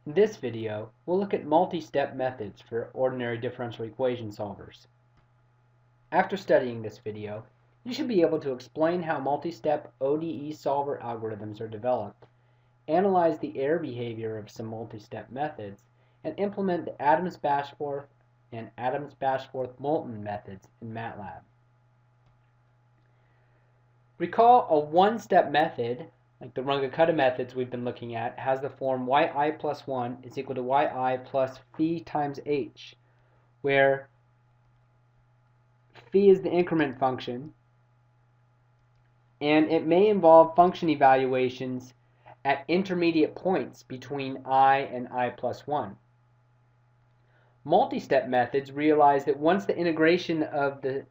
In this video, we'll look at multi-step methods for ordinary differential equation solvers. After studying this video, you should be able to explain how multi-step ODE solver algorithms are developed, analyze the error behavior of some multi-step methods, and implement the Adams-Bashforth and Adams-Bashforth-Moulton methods in MATLAB. Recall a one-step method, like the Runge-Kutta methods we've been looking at, has the form yi plus 1 is equal to yi plus phi times h, where phi is the increment function, and it may involve function evaluations at intermediate points between I and I plus 1. Multi-step methods realize that once the integration of the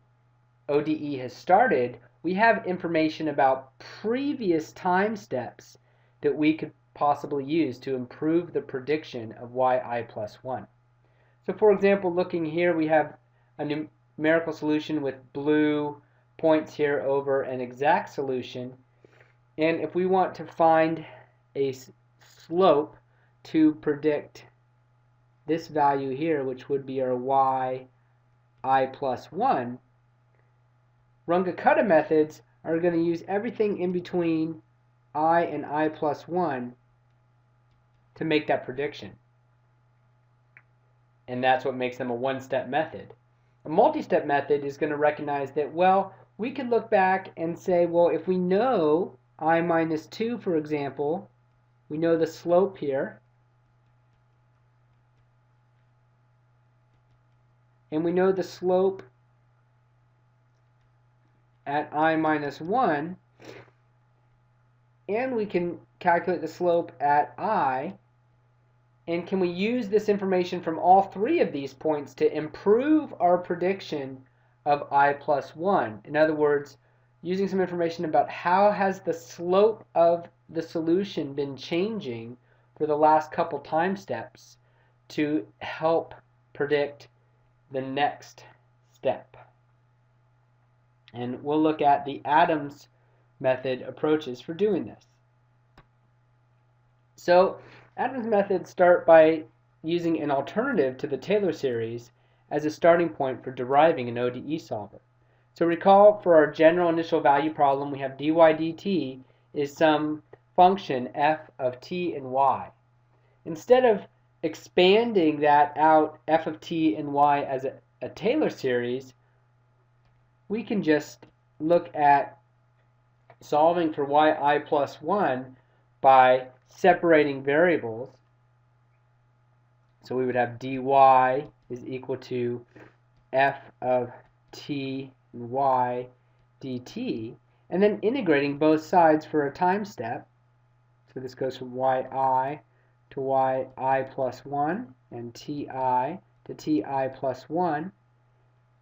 ODE has started, we have information about previous time steps that we could possibly use to improve the prediction of yi plus 1. So for example, looking here, we have a numerical solution with blue points here over an exact solution. And if we want to find a slope to predict this value here, which would be our yi plus 1, Runge-Kutta methods are going to use everything in between I and I plus 1 to make that prediction. And that's what makes them a one-step method. A multi-step method is going to recognize that, well, we could look back and say, well, if we know I minus 2, for example, we know the slope here, and we know the slope at I minus 1, and we can calculate the slope at I, and can we use this information from all three of these points to improve our prediction of I plus 1? In other words, using some information about how has the slope of the solution been changing for the last couple time steps to help predict the next step. And we'll look at the Adams method approaches for doing this. So Adams methods start by using an alternative to the Taylor series as a starting point for deriving an ODE solver. So recall, for our general initial value problem, we have dy dt is some function f of t and y. Instead of expanding that out, f of t and y, as a Taylor series, we can just look at solving for yi plus 1 by separating variables. So we would have dy is equal to f of t and y dt, and then integrating both sides for a time step. So this goes from yi to yi plus 1 and ti to ti plus 1.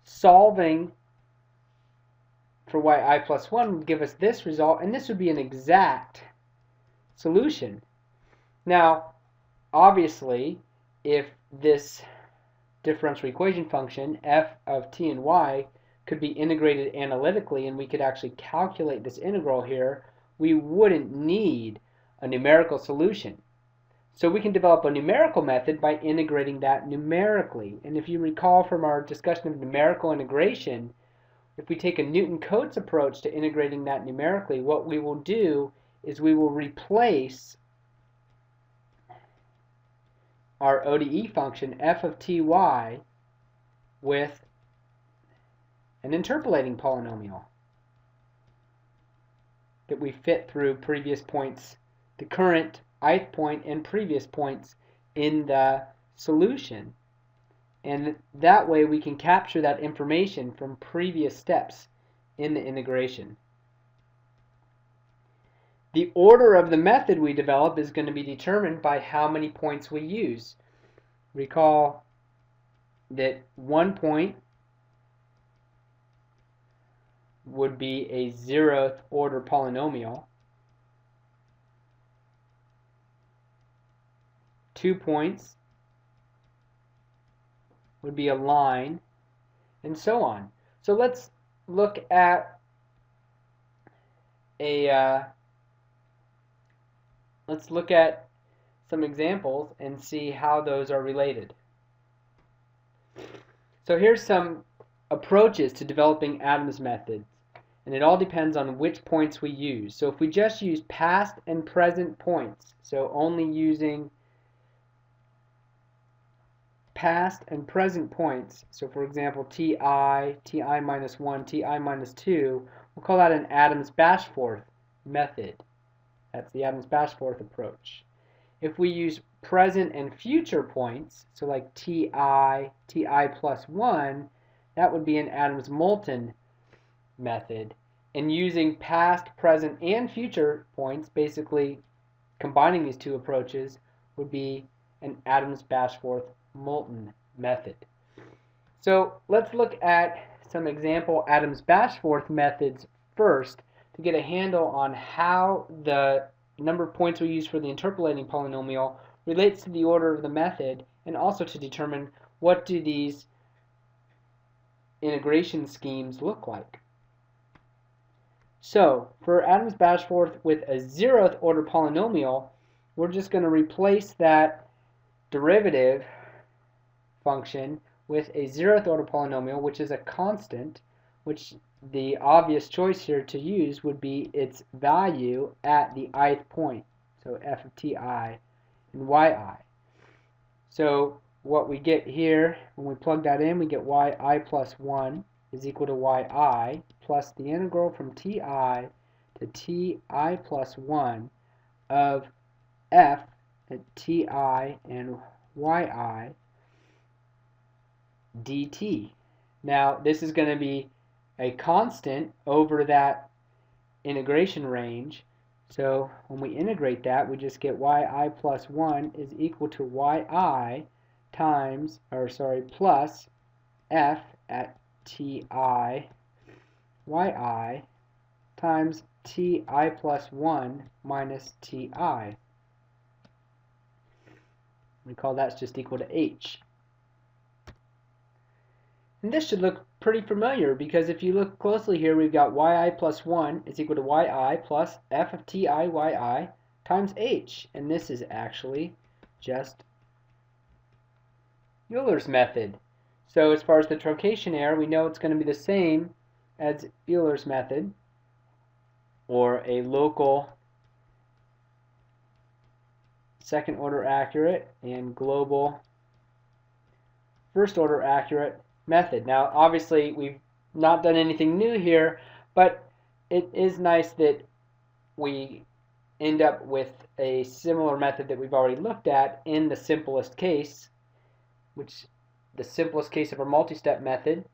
Solving for yi plus 1 would give us this result, and this would be an exact solution. Now, obviously, if this differential equation function, f of t and y, could be integrated analytically and we could actually calculate this integral here, we wouldn't need a numerical solution. So we can develop a numerical method by integrating that numerically. And if you recall from our discussion of numerical integration, if we take a Newton-Cotes approach to integrating that numerically, what we will do is we will replace our ODE function f of ty with an interpolating polynomial that we fit through previous points, the current ith point and previous points in the solution. And that way we can capture that information from previous steps in the integration. The order of the method we develop is going to be determined by how many points we use. Recall that one point would be a 0th order polynomial. 2 points would be a line, and so on. So let's look at some examples and see how those are related. So here's some approaches to developing Adams methods, and it all depends on which points we use. So if we just use past and present points, so only using past and present points, so for example ti, ti minus 1, ti minus 2, we'll call that an Adams-Bashforth method. That's the Adams-Bashforth approach. If we use present and future points, so like ti, ti plus 1, that would be an Adams-Moulton method. And using past, present, and future points, basically combining these two approaches, would be an Adams-Bashforth-Moulton method. So let's look at some example Adams-Bashforth methods first to get a handle on how the number of points we use for the interpolating polynomial relates to the order of the method, and also to determine what do these integration schemes look like. So for Adams-Bashforth with a 0th order polynomial, we're just going to replace that derivative function with a 0th order polynomial, which is a constant, which the obvious choice here to use would be its value at the ith point, so f of ti and yi. So what we get here, when we plug that in, we get yi plus 1 is equal to yi plus the integral from ti to ti plus 1 of f at ti and yi dt. Now this is going to be a constant over that integration range, so when we integrate that, we just get yi plus 1 is equal to yi times, plus f at ti yi times ti plus 1 minus ti. Recall that's just equal to h. And this should look pretty familiar, because if you look closely here, we've got yi plus 1 is equal to yi plus f of ti yi times h. And this is actually just Euler's method. So as far as the truncation error, we know it's going to be the same as Euler's method, or a local second order accurate and global first order accurate method. Now obviously we've not done anything new here, but it is nice that we end up with a similar method that we've already looked at in the simplest case, which the simplest case of our multi-step method,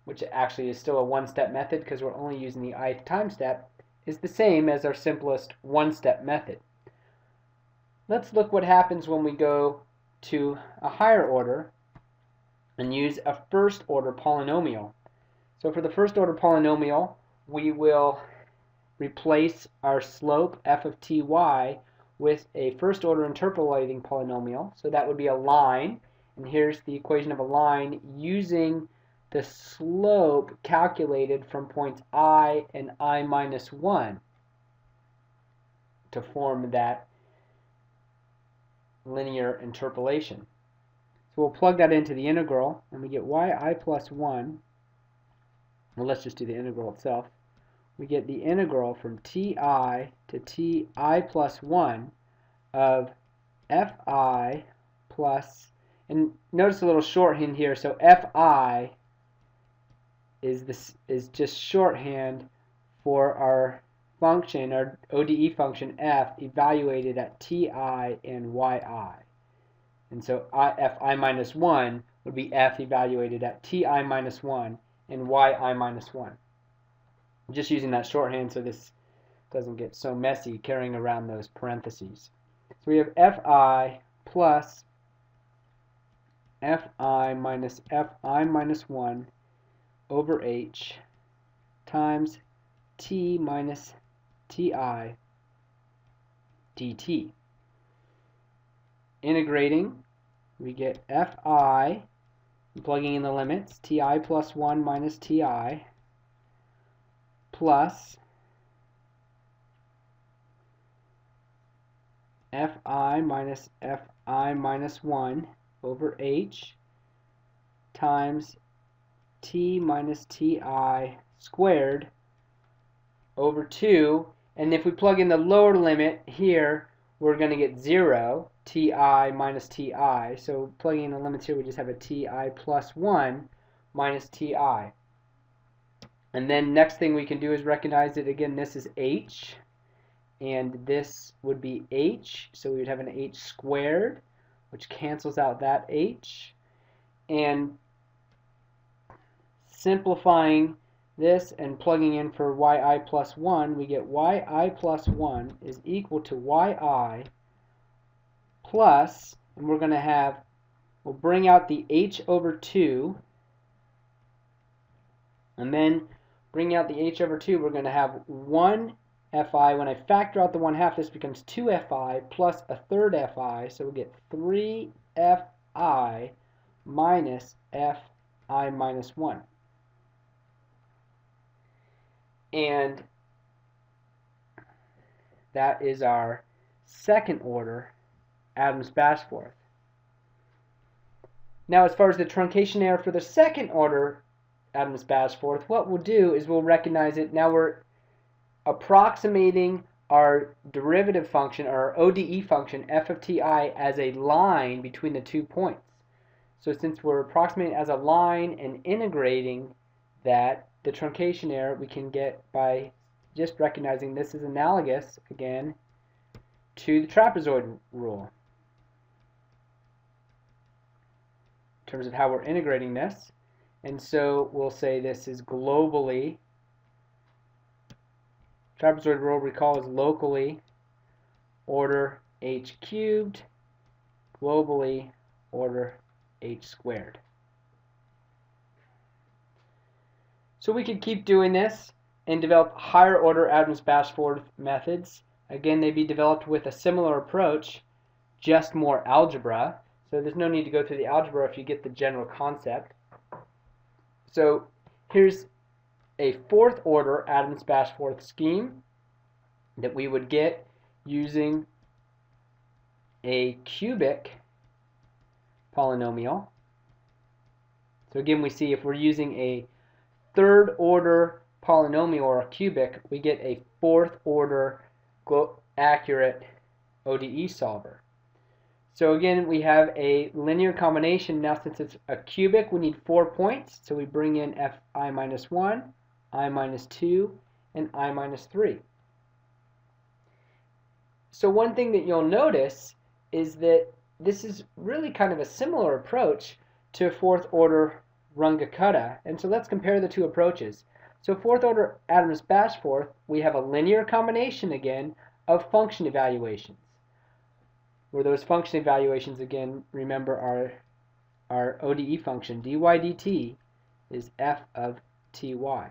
which actually is still a one-step method because we're only using the ith time step, is the same as our simplest one-step method. Let's look what happens when we go to a higher order and use a first order polynomial. So for the first order polynomial, we will replace our slope f of ty with a first order interpolating polynomial. So that would be a line, and here's the equation of a line using the slope calculated from points I and I minus 1 to form that linear interpolation. So we'll plug that into the integral, and we get yi plus 1. Well, let's just do the integral itself. We get the integral from ti to ti plus 1 of fi plus, and notice a little shorthand here, so fi is just shorthand for our function, our ODE function f, evaluated at ti and yi. And so fi minus 1 would be f evaluated at ti minus 1 and yi minus 1. I'm just using that shorthand so this doesn't get so messy carrying around those parentheses. So we have fi plus fi minus 1 over h times t minus ti dt. Integrating, we get fi, plugging in the limits, ti plus 1 minus ti plus fi minus fi minus 1 over h times t minus ti squared over 2, and if we plug in the lower limit here, we're going to get 0, ti minus ti. So plugging in the limits here, we just have a ti plus 1 minus ti. And then next thing we can do is recognize that, again, this is h, and this would be h, so we would have an h squared, which cancels out that h. And simplifying this and plugging in for yi plus 1, we get yi plus 1 is equal to yi plus, and we're going to have, we'll bring out the h over 2, and then bring out the h over 2, we're going to have 1 fi. When I factor out the 1/2, this becomes 2 fi plus a third fi, so we get 3 fi minus fi minus 1. And that is our second order Adams-Bashforth. Now, as far as the truncation error for the second order Adams-Bashforth, what we'll do is we'll recognize it. Now we're approximating our derivative function, our ODE function, f of ti, as a line between the 2 points. So since we're approximating as a line and integrating that, the truncation error we can get by just recognizing this is analogous, again, to the trapezoid rule in terms of how we're integrating this. And so we'll say this is globally, trapezoid rule, recall, is locally order h cubed, globally order h squared. So we could keep doing this and develop higher order Adams-Bashforth methods. Again, they'd be developed with a similar approach, just more algebra. So there's no need to go through the algebra if you get the general concept. So here's a fourth order Adams-Bashforth scheme that we would get using a cubic polynomial. So again, we see if we're using a third order polynomial or a cubic, we get a fourth order accurate ODE solver. So again, we have a linear combination. Now since it's a cubic, we need 4 points. So we bring in fi minus 1, I minus 2, and I minus 3. So one thing that you'll notice is that this is really kind of a similar approach to fourth order Runge-Kutta. And so let's compare the two approaches. So fourth order Adams-Bashforth, we have a linear combination again of function evaluations, where those function evaluations, again, remember our ODE function, dy dt, is f of ty.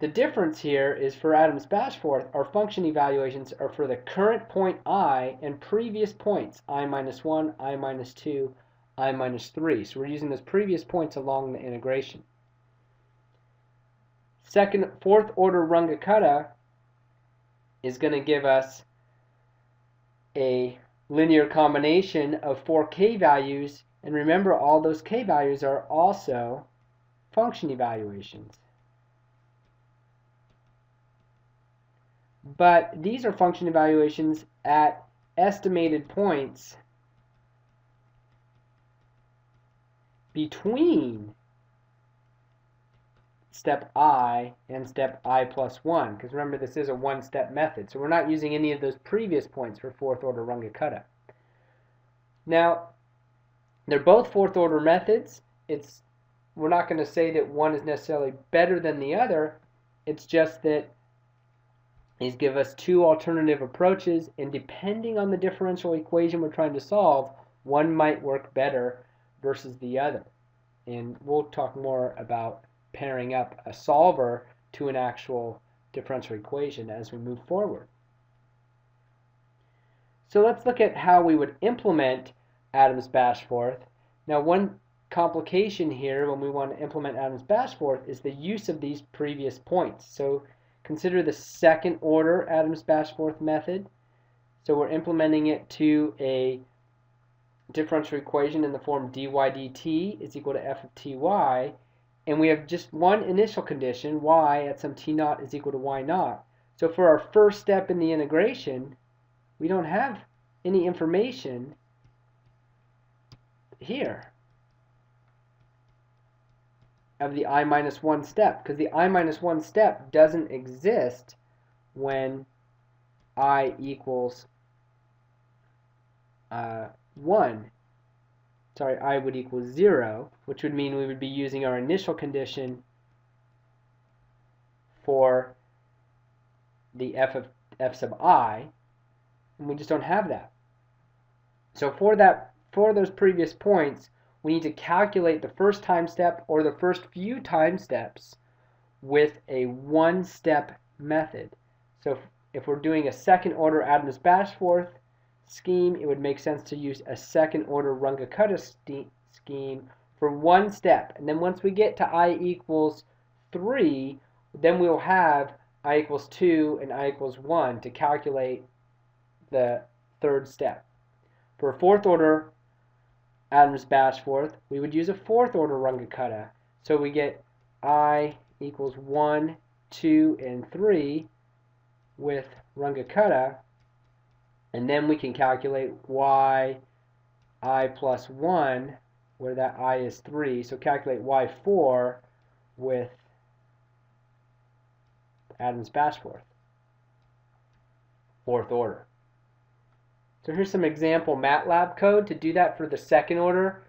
The difference here is for Adams-Bashforth, our function evaluations are for the current point I and previous points, I minus 1, I minus 2, I minus 3. So we're using those previous points along the integration. Fourth order Runge-Kutta is going to give us a linear combination of 4 k values, and remember all those k values are also function evaluations. But these are function evaluations at estimated points between step I and step I plus 1, because remember this is a one-step method, so we're not using any of those previous points for fourth order Runge-Kutta. Now, they're both fourth order methods. We're not going to say that one is necessarily better than the other. It's just that these give us two alternative approaches, and depending on the differential equation we're trying to solve, one might work better versus the other. And we'll talk more about pairing up a solver to an actual differential equation as we move forward. So let's look at how we would implement Adams-Bashforth. Now, one complication here when we want to implement Adams-Bashforth is the use of these previous points. So consider the second order Adams-Bashforth method. So we're implementing it to a differential equation in the form dy dt is equal to f of ty, and we have just one initial condition, y at some t naught is equal to y naught. So for our first step in the integration, we don't have any information here of the I minus 1 step, because the I minus 1 step doesn't exist when I equals 1. Sorry, I would equal 0, which would mean we would be using our initial condition for the f sub I, and we just don't have that. So for those previous points, we need to calculate the first time step or the first few time steps with a one-step method. So if we're doing a second order Adams-Bashforth scheme, it would make sense to use a second order Runge-Kutta scheme for one step. And then once we get to I equals 3, then we'll have I equals 2 and I equals 1 to calculate the third step. For a fourth order Adams-Bashforth, we would use a fourth order Runge-Kutta. So we get I equals 1, 2, and 3 with Runge-Kutta, and then we can calculate y I plus 1, where that I is 3. So calculate y4 with Adams-Bashforth, fourth order. So here's some example MATLAB code to do that for the second order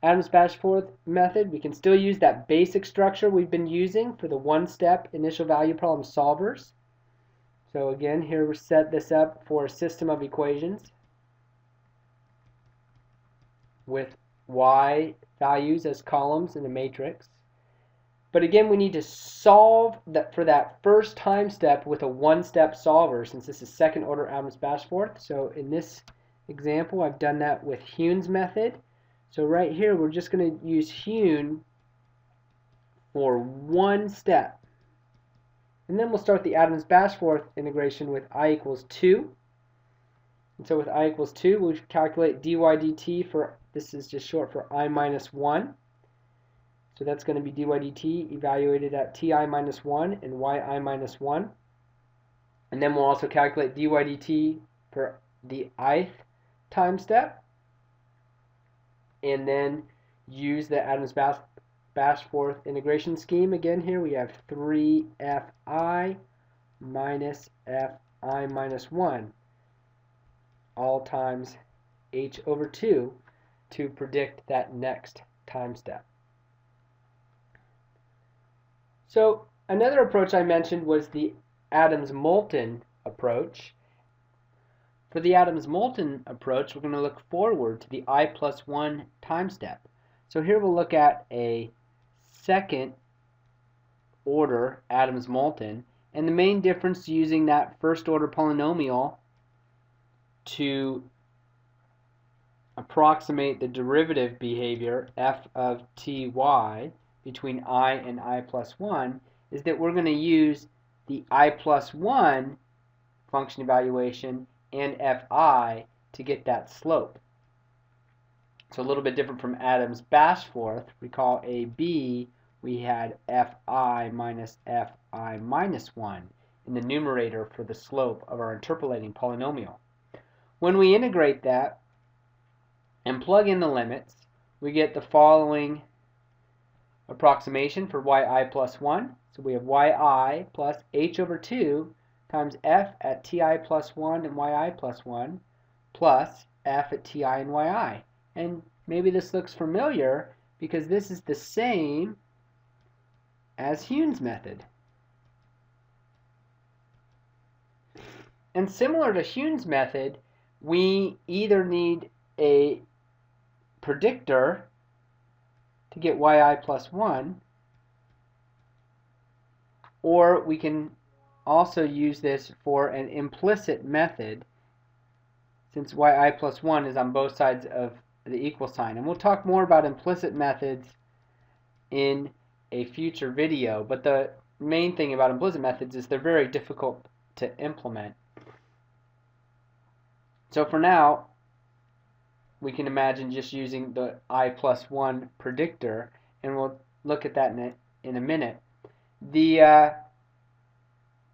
Adams-Bashforth method. We can still use that basic structure we've been using for the one-step initial value problem solvers. So again, here we set this up for a system of equations with y values as columns in a matrix. But again, we need to solve for that first time step with a one-step solver, since this is second order Adams-Bashforth. So in this example, I've done that with Hume's method. So right here, we're just going to use Hume for one step. And then we'll start the Adams-Bashforth integration with I equals 2. And so with I equals 2, we'll calculate dy dt for, this is just short for I minus 1. So that's going to be dy dt evaluated at ti minus 1 and yi minus 1. And then we'll also calculate dy dt for the ith time step. And then use the Adams-Bashforth integration scheme. Again, here we have 3fi minus fi minus 1, all times h over 2 to predict that next time step. So another approach I mentioned was the Adams-Moulton approach. For the Adams-Moulton approach, we're going to look forward to the I plus 1 time step. So here we'll look at a second order Adams-Moulton, and the main difference using that first order polynomial to approximate the derivative behavior f of ty between I and I plus 1 is that we're going to use the I plus 1 function evaluation and fi to get that slope. So a little bit different from Adams-Bashforth. Recall AB, we had fi minus fi minus 1 in the numerator for the slope of our interpolating polynomial. When we integrate that and plug in the limits, we get the following approximation for yi plus 1. So we have yi plus h over 2 times f at ti plus 1 and yi plus 1 plus f at ti and yi. And maybe this looks familiar because this is the same as Hume's method. And similar to Hume's method, we either need a predictor to get yi plus 1, or we can also use this for an implicit method, since yi plus 1 is on both sides of the equal sign. And we'll talk more about implicit methods in a future video, but the main thing about implicit methods is they're very difficult to implement. So for now, we can imagine just using the I+1 predictor, and we'll look at that in a minute. The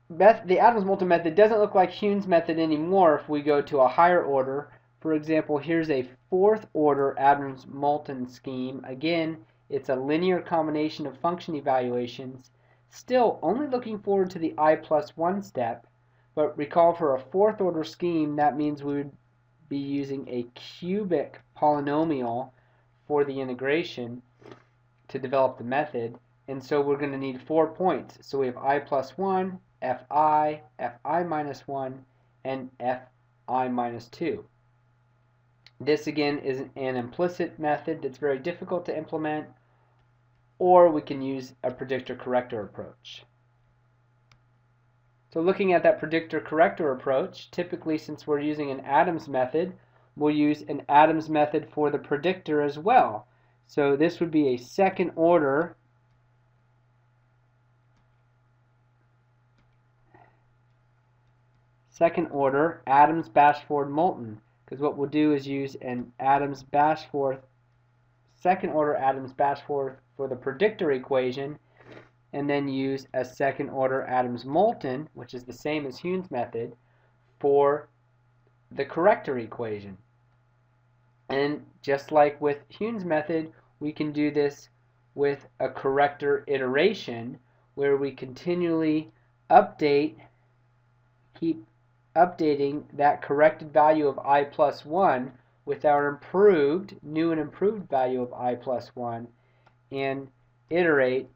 Adams-Moulton method doesn't look like Hume's method anymore if we go to a higher order. For example, here's a fourth order Adams-Moulton scheme. Again, it's a linear combination of function evaluations, still only looking forward to the I+1 step, but recall for a fourth order scheme that means we would be using a cubic polynomial for the integration to develop the method, and so we're going to need 4 points. So we have I+1, fi, fi-1, and fi-2. This again is an implicit method that's very difficult to implement, or we can use a predictor-corrector approach. So looking at that predictor-corrector approach, typically since we're using an Adams method, we'll use an Adams method for the predictor as well. So this would be a second order Adams-Bashforth Moulton, because what we'll do is use an Adams-Bashforth, second order Adams-Bashforth for the predictor equation, and then use a second order Adams-Moulton, which is the same as Hume's method, for the corrector equation. And just like with Hume's method, we can do this with a corrector iteration where we continually keep updating that corrected value of I+1 with our new and improved value of I+1, and iterate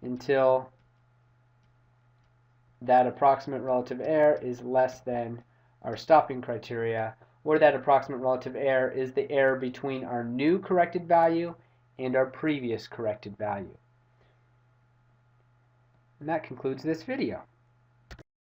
until that approximate relative error is less than our stopping criteria, or that approximate relative error is the error between our new corrected value and our previous corrected value. And that concludes this video.